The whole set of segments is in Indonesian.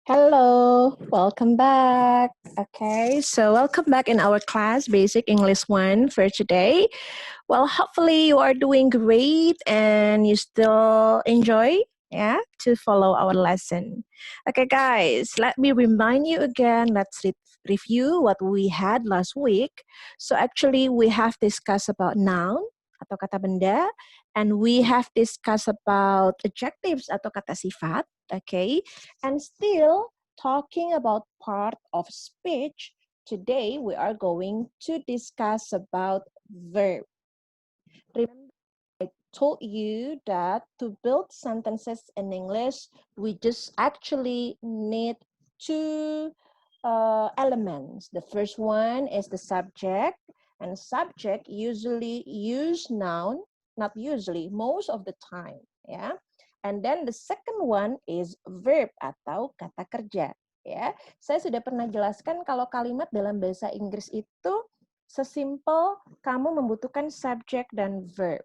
Hello, welcome back. Okay, so welcome back in our class, Basic English 1 for today. Well, hopefully you are doing great and you still enjoy, to follow our lesson. Okay, guys, let me remind you again. Let's review what we had last week. So actually, we have discussed about noun atau kata benda, and we have discussed about adjectives atau kata sifat. Okay, and still talking about part of speech, today we are going to discuss about verb. Remember, I told you that to build sentences in English, we just actually need two elements. The first one is the subject, and subject usually use noun, not usually, most of the time, ya. And then the second one is verb atau kata kerja, ya. Saya sudah pernah jelaskan kalau kalimat dalam bahasa Inggris itu sesimpel kamu membutuhkan subject dan verb.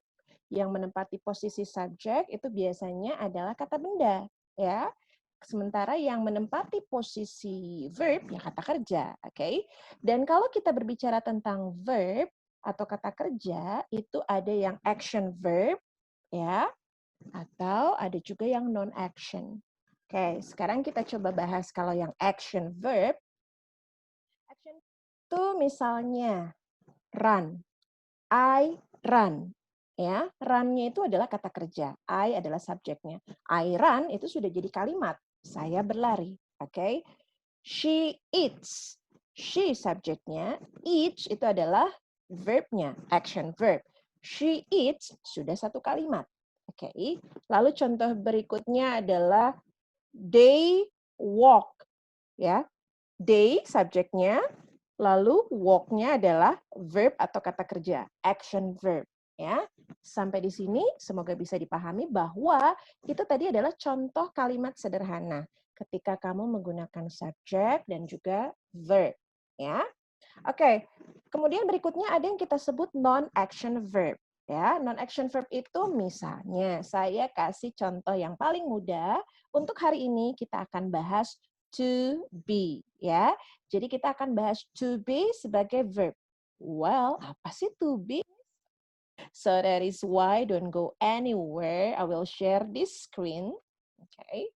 Yang menempati posisi subjek itu biasanya adalah kata benda, ya. Sementara yang menempati posisi verb ya kata kerja, oke? Dan kalau kita berbicara tentang verb atau kata kerja, itu ada yang action verb, ya, atau ada juga yang non action. Oke, sekarang kita coba bahas kalau yang action verb. Action itu misalnya run, I run. Ya, run-nya itu adalah kata kerja. I adalah subjeknya. I run itu sudah jadi kalimat. Saya berlari. Oke. Okay? She eats. She subjeknya. Eats itu adalah verb-nya, action verb. She eats sudah satu kalimat. Oke. Okay? Lalu contoh berikutnya adalah they walk. Ya. They subjeknya, lalu walk-nya adalah verb atau kata kerja, action verb. Ya, sampai di sini semoga bisa dipahami bahwa itu tadi adalah contoh kalimat sederhana ketika kamu menggunakan subjek dan juga verb. Ya, oke. Kemudian berikutnya ada yang kita sebut non-action verb. Ya, non-action verb itu misalnya saya kasih contoh yang paling mudah. Untuk hari ini kita akan bahas to be, ya. Jadi kita akan bahas to be sebagai verb. Well, apa sih to be? So that is why don't go anywhere. I will share this screen. Okay.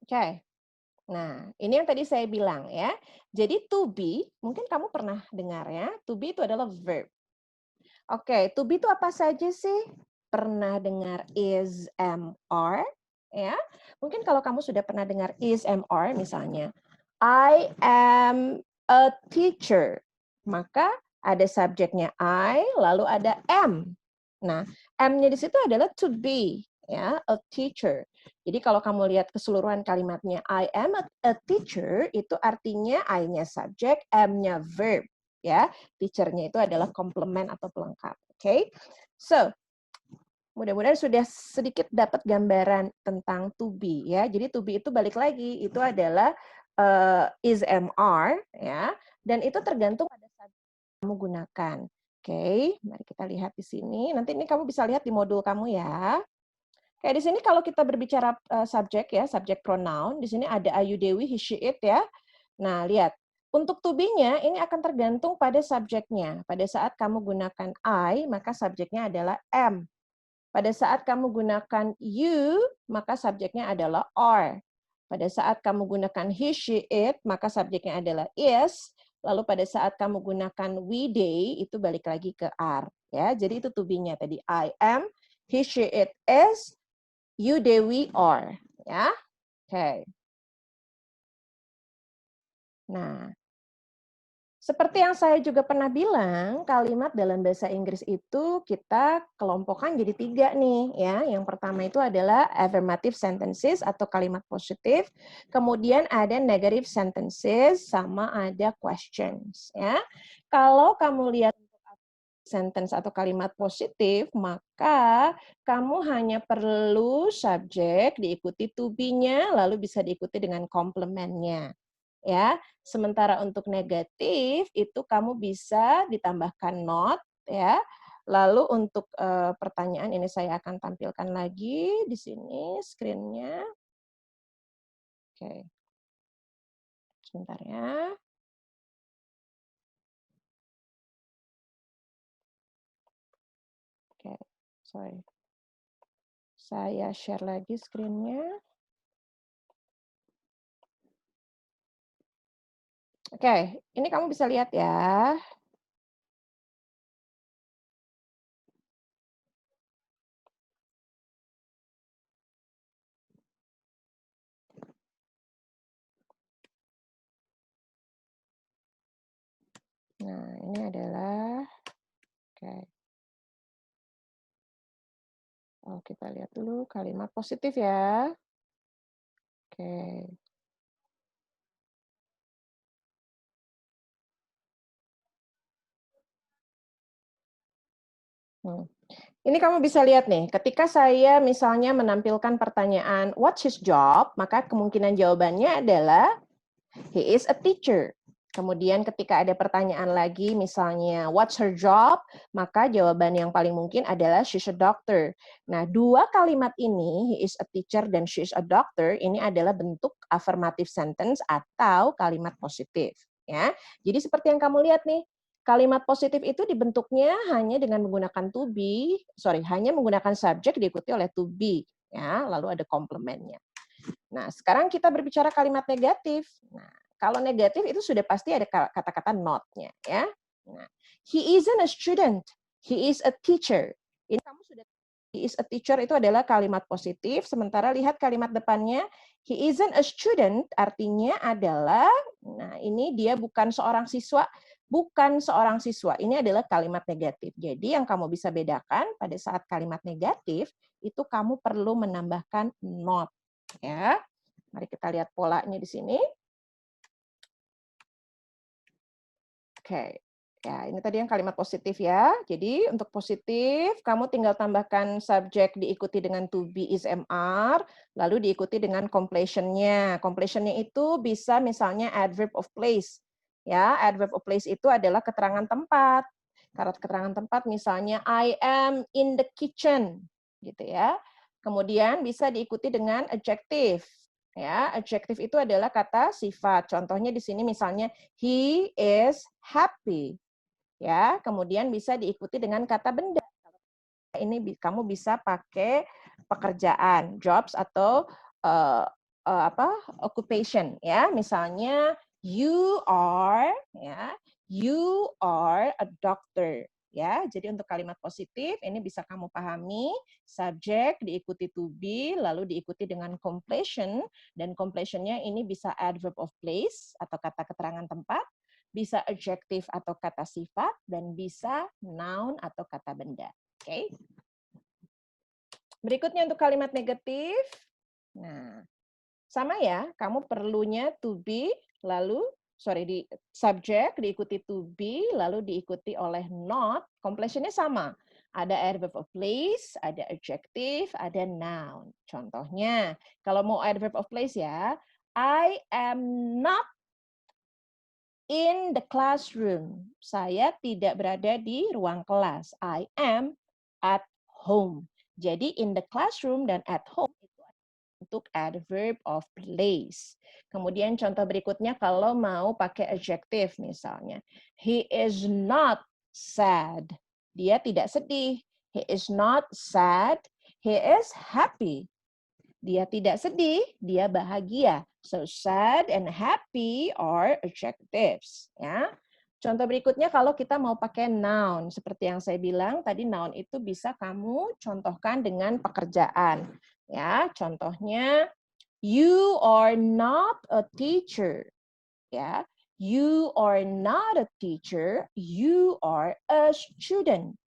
Okay. Nah, ini yang tadi saya bilang ya. Jadi to be, mungkin kamu pernah dengar ya. To be itu adalah verb. Oke, to be itu apa saja sih? Pernah dengar is, am, are? Ya. Mungkin kalau kamu sudah pernah dengar is, am, are misalnya. I am a teacher. Maka ada subjeknya I, lalu ada am. Nah, am-nya di situ adalah to be, ya, a teacher. Jadi kalau kamu lihat keseluruhan kalimatnya I am a teacher, itu artinya I-nya subjek, am-nya verb, ya. Teacher-nya itu adalah komplement atau pelengkap. Oke. Okay? So, mudah-mudahan sudah sedikit dapat gambaran tentang to be, ya. Jadi to be itu balik lagi, itu adalah is, am, are, ya. Dan itu tergantung pada subjek yang kamu gunakan. Oke, mari kita lihat di sini. Nanti ini kamu bisa lihat di modul kamu ya. Kayak di sini kalau kita berbicara subjek ya, subjek pronoun, di sini ada Ayu Dewi, he, she, it ya. Nah, lihat. Untuk to be-nya ini akan tergantung pada subjeknya. Pada saat kamu gunakan I, maka subjeknya adalah am. Pada saat kamu gunakan you, maka subjeknya adalah are. Pada saat kamu gunakan he, she, it, maka subjeknya adalah is. Lalu pada saat kamu gunakan we, they, itu balik lagi ke are. Ya, jadi itu to be-nya tadi. I am, he, she, it, is, you, they, we, are. Ya, oke. Nah, seperti yang saya juga pernah bilang, kalimat dalam bahasa Inggris itu kita kelompokkan jadi 3 nih, ya. Yang pertama itu adalah affirmative sentences atau kalimat positif, kemudian ada negative sentences sama ada questions, ya. Kalau kamu lihat sentence atau kalimat positif, maka kamu hanya perlu subjek diikuti to be-nya lalu bisa diikuti dengan komplementnya. Ya, sementara untuk negatif itu kamu bisa ditambahkan not, ya, Lalu untuk pertanyaan ini saya akan tampilkan lagi di sini screen-nya. Oke. Sebentar ya. Oke, sorry. Saya share lagi screen-nya. Oke, ini kamu bisa lihat ya. Nah, ini adalah, oke. Oh, kita lihat dulu kalimat positif ya. Oke. Ini kamu bisa lihat nih, ketika saya misalnya menampilkan pertanyaan, what's his job? Maka kemungkinan jawabannya adalah, he is a teacher. Kemudian ketika ada pertanyaan lagi, misalnya, what's her job? Maka jawaban yang paling mungkin adalah, she's a doctor. Nah, dua kalimat ini, he is a teacher dan she is a doctor, ini adalah bentuk affirmative sentence atau kalimat positif. Ya, jadi seperti yang kamu lihat nih, kalimat positif itu dibentuknya hanya dengan menggunakan to be, hanya menggunakan subjek diikuti oleh to be, ya, lalu ada komplementnya. Nah, sekarang kita berbicara kalimat negatif. Nah, kalau negatif itu sudah pasti ada kata-kata not-nya, ya. Nah, he isn't a student, he is a teacher. Ini kamu sudah, he is a teacher itu adalah kalimat positif, sementara lihat kalimat depannya, he isn't a student artinya adalah, nah ini dia bukan seorang siswa, ini adalah kalimat negatif. Jadi yang kamu bisa bedakan pada saat kalimat negatif, itu kamu perlu menambahkan not. Ya, mari kita lihat polanya di sini. Oke, ya ini tadi yang kalimat positif ya. Jadi untuk positif, kamu tinggal tambahkan subjek diikuti dengan to be is MR, lalu diikuti dengan completion-nya. Completion-nya itu bisa misalnya adverb of place. Ya, adverb of place itu adalah keterangan tempat. Karena keterangan tempat misalnya I am in the kitchen, gitu ya. Kemudian bisa diikuti dengan adjective. Ya, adjective itu adalah kata sifat. Contohnya di sini misalnya he is happy. Ya, kemudian bisa diikuti dengan kata benda. Ini kamu bisa pakai pekerjaan, jobs atau occupation ya. Misalnya you are a doctor. Ya, jadi untuk kalimat positif ini bisa kamu pahami, subjek diikuti to be, lalu diikuti dengan completion, dan completion-nya ini bisa adverb of place atau kata keterangan tempat, bisa adjective atau kata sifat, dan bisa noun atau kata benda. Oke. Berikutnya untuk kalimat negatif. Nah, sama ya, kamu perlunya to be, lalu di subjek diikuti to be, lalu diikuti oleh not, completion-nya sama. Ada adverb of place, ada adjective, ada noun. Contohnya, kalau mau adverb of place ya, I am not in the classroom. Saya tidak berada di ruang kelas. I am at home. Jadi in the classroom dan at home itu untuk adverb of place. Kemudian contoh berikutnya kalau mau pakai adjective misalnya. He is not sad. Dia tidak sedih. He is not sad. He is happy. Dia tidak sedih, dia bahagia. So sad and happy are adjectives, ya. Contoh berikutnya kalau kita mau pakai noun, seperti yang saya bilang tadi, noun itu bisa kamu contohkan dengan pekerjaan. Ya, contohnya you are not a teacher. Ya, you are not a teacher, you are a student.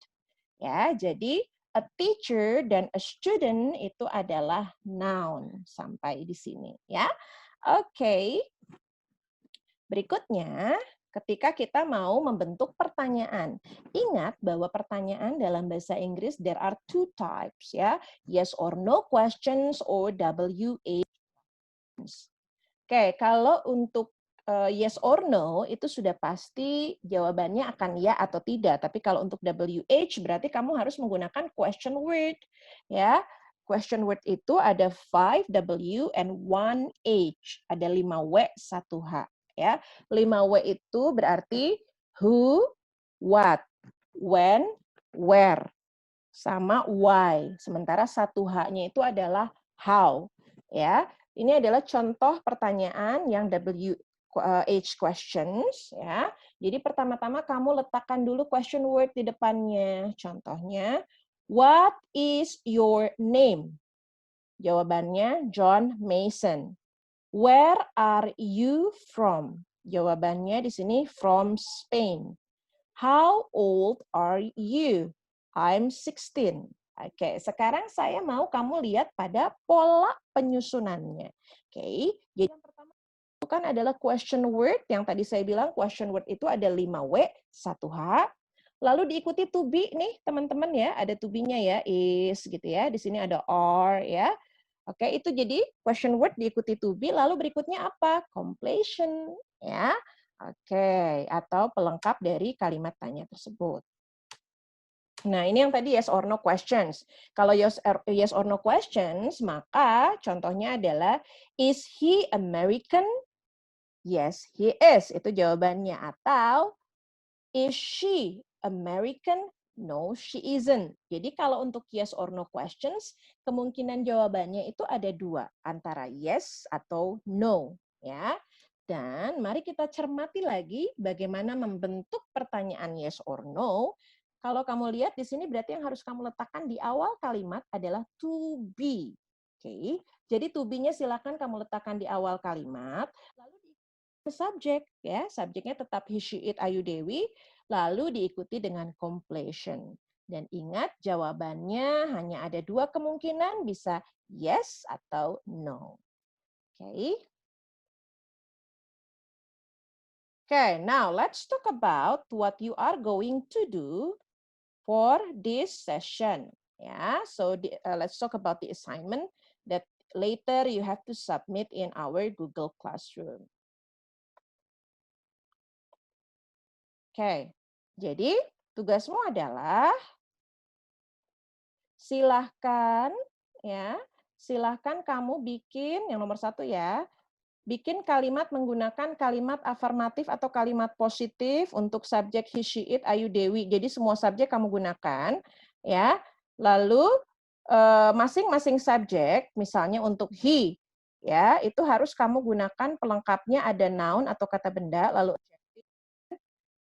Ya, jadi a teacher dan a student itu adalah noun sampai di sini, ya. Oke. Berikutnya, ketika kita mau membentuk pertanyaan. Ingat bahwa pertanyaan dalam bahasa Inggris there are two types ya, yes or no questions or WA. Oke, kalau untuk yes or no itu sudah pasti jawabannya akan ya atau tidak. Tapi kalau untuk WH berarti kamu harus menggunakan question word, ya. Question word itu ada 5W and 1H. Ada 5W, 1H, ya. 5W itu berarti who, what, when, where, sama why. Sementara 1H-nya itu adalah how, ya. Ini adalah contoh pertanyaan yang WH questions, ya. Jadi pertama-tama kamu letakkan dulu question word di depannya. Contohnya, what is your name? Jawabannya John Mason. Where are you from? Jawabannya di sini from Spain. How old are you? I'm 16. Oke, sekarang saya mau kamu lihat pada pola penyusunannya. Oke, jadi yang pertama itu kan adalah question word. Yang tadi saya bilang question word itu ada 5W, 1H. Lalu diikuti to be nih teman-teman ya, ada to be-nya ya, is gitu ya. Di sini ada are ya. Oke, itu jadi question word diikuti to be, lalu berikutnya apa? Completion ya. Oke, atau pelengkap dari kalimat tanya tersebut. Nah, ini yang tadi yes or no questions. Kalau yes or no questions, maka contohnya adalah, is he American? Yes, he is. Itu jawabannya. Atau, is she American? No, she isn't. Jadi kalau untuk yes or no questions, kemungkinan jawabannya itu ada dua, antara yes atau no, ya. Dan mari kita cermati lagi bagaimana membentuk pertanyaan yes or no. Kalau kamu lihat di sini berarti yang harus kamu letakkan di awal kalimat adalah to be. Oke, jadi to be-nya silakan kamu letakkan di awal kalimat. Lalu ke subjek, ya, subjeknya tetap he, she, it, ayu, dewi, lalu diikuti dengan completion. Dan ingat jawabannya hanya ada dua kemungkinan, bisa yes atau no. Oke. Okay, now let's talk about what you are going to do for this session. Yeah, so let's talk about the assignment that later you have to submit in our Google Classroom. Oke, jadi tugasmu adalah silahkan kamu bikin yang nomor 1 ya. Bikin kalimat menggunakan kalimat afirmatif atau kalimat positif untuk subjek he, she, it, ayu, dewi. Jadi semua subjek kamu gunakan, ya. Lalu masing-masing subjek, misalnya untuk he, ya, itu harus kamu gunakan pelengkapnya ada noun atau kata benda, lalu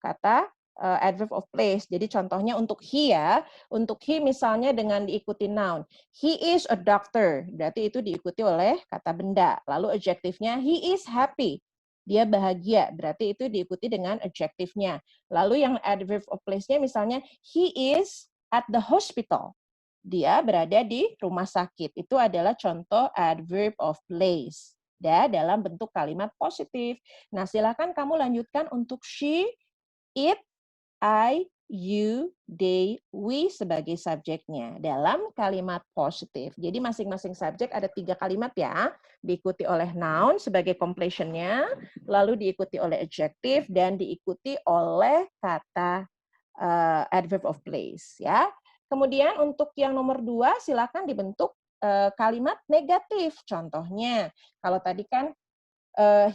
kata adverb of place. Jadi contohnya untuk he ya, untuk he misalnya dengan diikuti noun. He is a doctor, berarti itu diikuti oleh kata benda. Lalu adjektifnya he is happy, dia bahagia, berarti itu diikuti dengan adjektifnya. Lalu yang adverb of place-nya misalnya he is at the hospital, dia berada di rumah sakit. Itu adalah contoh adverb of place. Ya, dalam bentuk kalimat positif. Nah, silakan kamu lanjutkan untuk she, it, I, you, they, we sebagai subjeknya dalam kalimat positif. Jadi masing-masing subjek ada 3 kalimat ya, diikuti oleh noun sebagai completion-nya, lalu diikuti oleh adjective dan diikuti oleh kata adverb of place ya. Kemudian untuk yang nomor 2 silakan dibentuk kalimat negatif. Contohnya, kalau tadi kan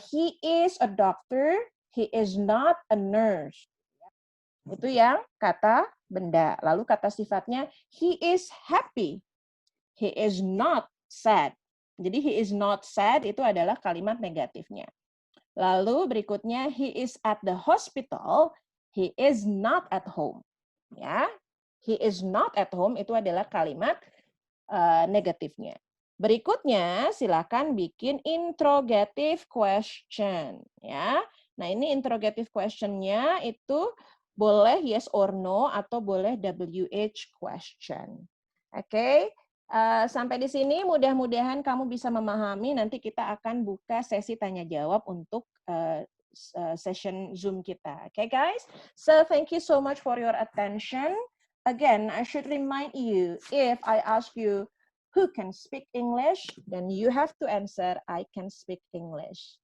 he is a doctor, he is not a nurse. Itu yang kata benda. Lalu kata sifatnya, he is happy. He is not sad. Jadi he is not sad itu adalah kalimat negatifnya. Lalu berikutnya, he is at the hospital. He is not at home. Ya, he is not at home itu adalah kalimat negatifnya. Berikutnya, silakan bikin interrogative question. Ya, nah ini interrogative question-nya itu boleh yes or no atau boleh WH question. Oke, sampai di sini mudah-mudahan kamu bisa memahami. Nanti kita akan buka sesi tanya jawab untuk session Zoom kita. Okay, guys? So thank you so much for your attention. Again, I should remind you, if I ask you who can speak English, then you have to answer I can speak English.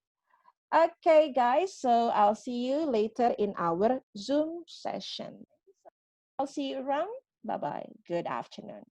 Okay, guys, so I'll see you later in our Zoom session. I'll see you around. Bye-bye. Good afternoon.